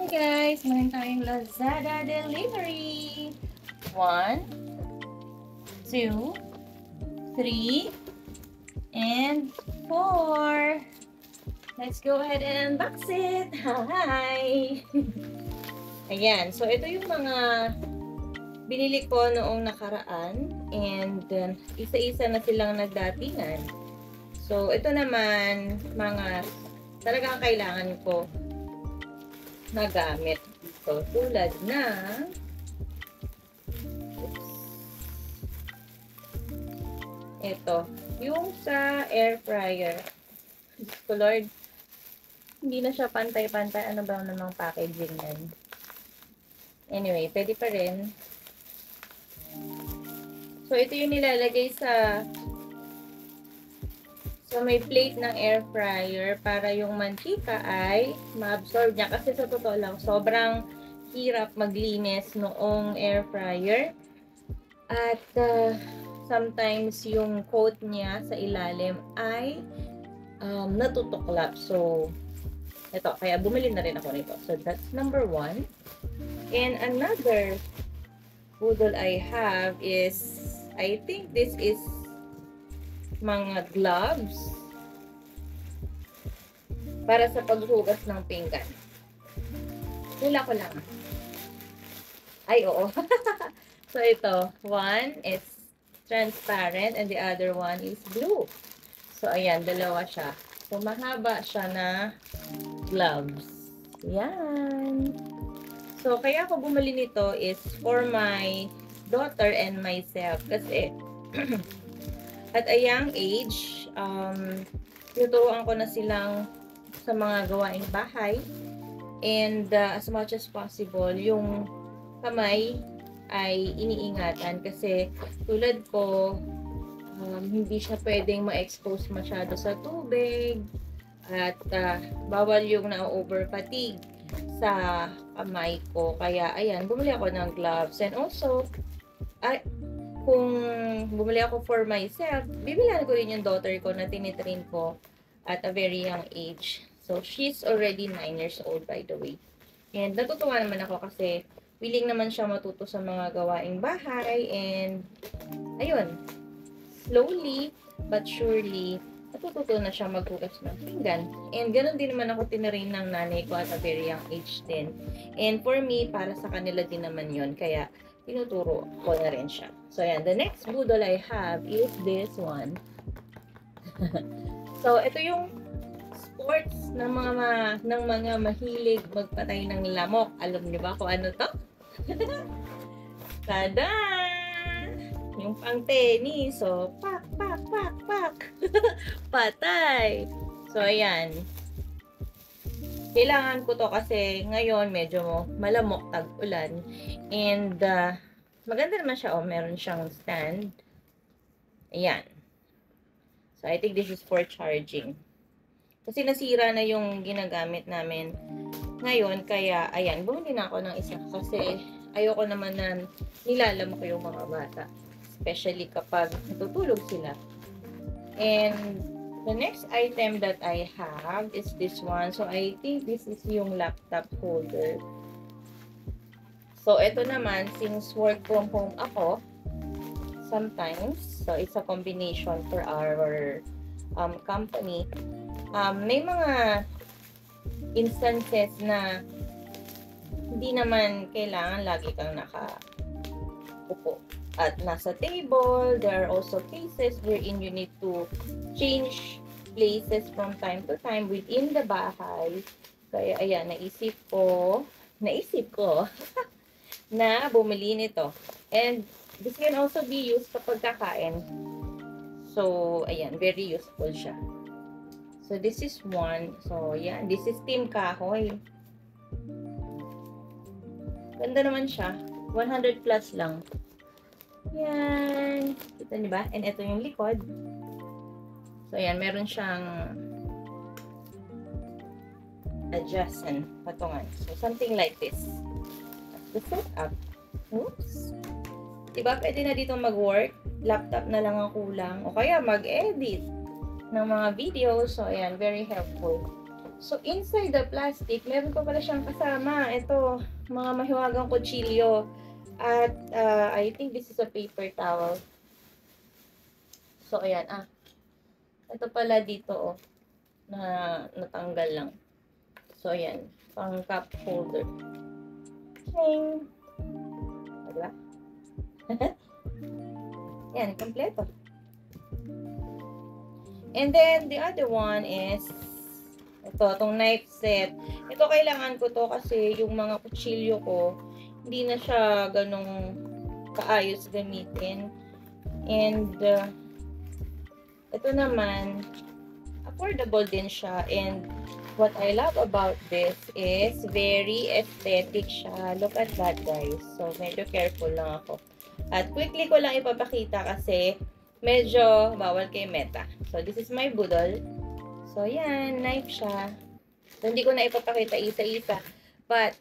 guys, meron tayong Lazada delivery. 1, 2, 3, and 4. Let's go ahead and unbox it. Hi! Ayan, so ito yung mga binili ko noong nakaraan and isa-isa na silang nagdatingan. So ito naman mga talagang kailangan ko na gamit. So tulad na ito, yung sa air fryer. Diyos ko Lord, hindi na siya pantay-pantay. Ano ba namang packaging yan? Anyway, pwede pa rin. So, ito yung nilalagay sa may plate ng air fryer para yung mantika ay ma-absorb niya. Kasi sa totoo lang, sobrang hirap maglinis noong air fryer. At sometimes yung coat niya sa ilalim ay natutuklap. So, ito. Kaya bumili na rin ako nito. So, that's number 1. And another budol I have is, I think this is mga gloves para sa paghugas ng pinggan. Hula ko lang. Ay, oo. So, ito. One is transparent and the other one is blue. So, ayan. Dalawa siya. So, mahaba siya na gloves. Yan. So, kaya ako bumili nito is for my daughter and myself. Kasi, at a young age, tinuturuan ko na silang sa mga gawaing bahay. And as much as possible, yung kamay ay iniingatan. Kasi tulad ko, hindi siya pwedeng ma-expose masyado sa tubig. At bawal yung na-over fatigue sa kamay ko. Kaya, ayan, bumili ako ng gloves. And also, kung bumili ako for myself, bibilan ko rin yung daughter ko na tinitrain ko at a very young age. So, she's already 9 years old, by the way. And natutuwa naman ako kasi willing naman siya matuto sa mga gawaing bahay. And, ayun, slowly but surely, natututo na siya maghugas ng pinggan. And ganun din naman ako tinarin ng nanay ko at a very young age din. And for me, para sa kanila din naman yon. Kaya, tinuturo ko na rin siya. So, ayan. The next budol I have is this one. So, ito yung sports ng mga mahilig magpatay ng lamok. Alam niyo ba kung ano to? Tada! Yung pang tennis. So, pak, pak, pak, pak. Patay. So, ayan. Kailangan ko to kasi ngayon medyo malamok, tag-ulan. And maganda naman siya. Oh, meron siyang stand. Ayan. So, I think this is for charging. Kasi nasira na yung ginagamit namin ngayon. Kaya, ayan, bumili na ako ng isa. Kasi ayoko naman na nilalamok yung mga bata. Especially kapag natutulog sila. And the next item that I have is this one. So, I think this is yung laptop holder. So, ito naman, since work from home ako, sometimes, so it's a combination for our company. May mga instances na hindi naman kailangan lagi kang nakaupo at nasa table. There are also cases wherein you need to change places from time to time within the bahay. Kaya ayan, naisip ko na bumili nito. And this can also be used kapag kakain. So, ayan, very useful siya. So, this is one. So, ayan, this is Team Kahoy. Ganda naman siya. 100 plus lang. Yan. Kita niyo ba? And ito yung likod. So, ayan. Meron siyang adjacent patungan. So, something like this. That's the setup. Oops. Diba? Pwede na dito mag-work. Laptop na lang ang kulang. O kaya mag-edit ng mga videos. So, ayan. Very helpful. So, inside the plastic, meron pa pala siyang kasama. Ito, mga mahiwagang kutsilyo. At, I think this is a paper towel. So, ayan, ito pala dito, na natanggal lang. So, ayan, pang cup holder. Ching! Diba? Yan, kompleto. And then, the other one is, itong knife set. Ito, kailangan ko to kasi yung mga kutsilyo ko, hindi na siya ganong kaayos gamitin. And, ito naman, affordable din siya. And, what I love about this is very aesthetic siya. Look at that, guys. So, medyo careful lang ako. At quickly ko lang ipapakita kasi medyo bawal kay Meta. So, this is my budol. So, yan. Knife siya. So, hindi ko na ipapakita isa-isa. But,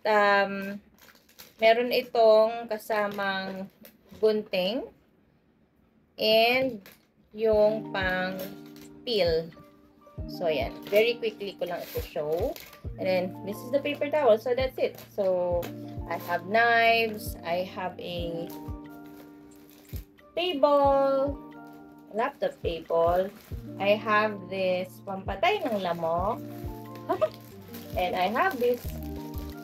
meron itong kasamang gunting. And, yung pang peel. So, yan. Very quickly ko lang ito show. And then, this is the paper towel. So, that's it. So, I have knives. I have a table. Laptop table. I have this pampatay ng lamok. And I have this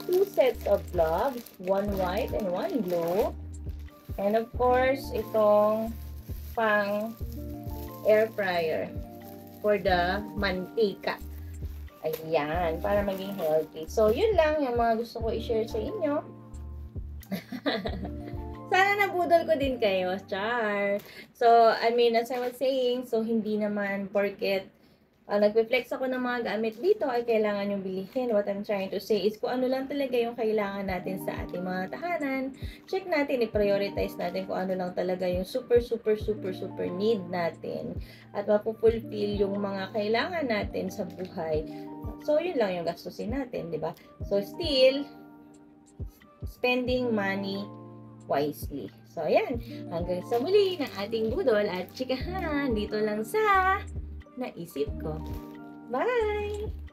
2 sets of gloves. One white and one blue. And of course, itong pang air fryer for the mantika. Ayan, para maging healthy. So, yun lang yung mga gusto ko i-share sa inyo. Sana nabudol ko din kayo, char. So, I mean, as I was saying, so hindi naman porket nagpe-flex ako ng mga gamit dito ay kailangan yung bilihin. What I'm trying to say is kung ano lang talaga yung kailangan natin sa ating mga tahanan, check natin, i-prioritize natin kung ano lang talaga yung super need natin at mapupulfill yung mga kailangan natin sa buhay. So, yun lang yung gastusin natin, di ba? So, still, spending money wisely. So, ayan. Hanggang sa muli ng ating budol at chikahan dito lang sa Naisip Ko. Bye!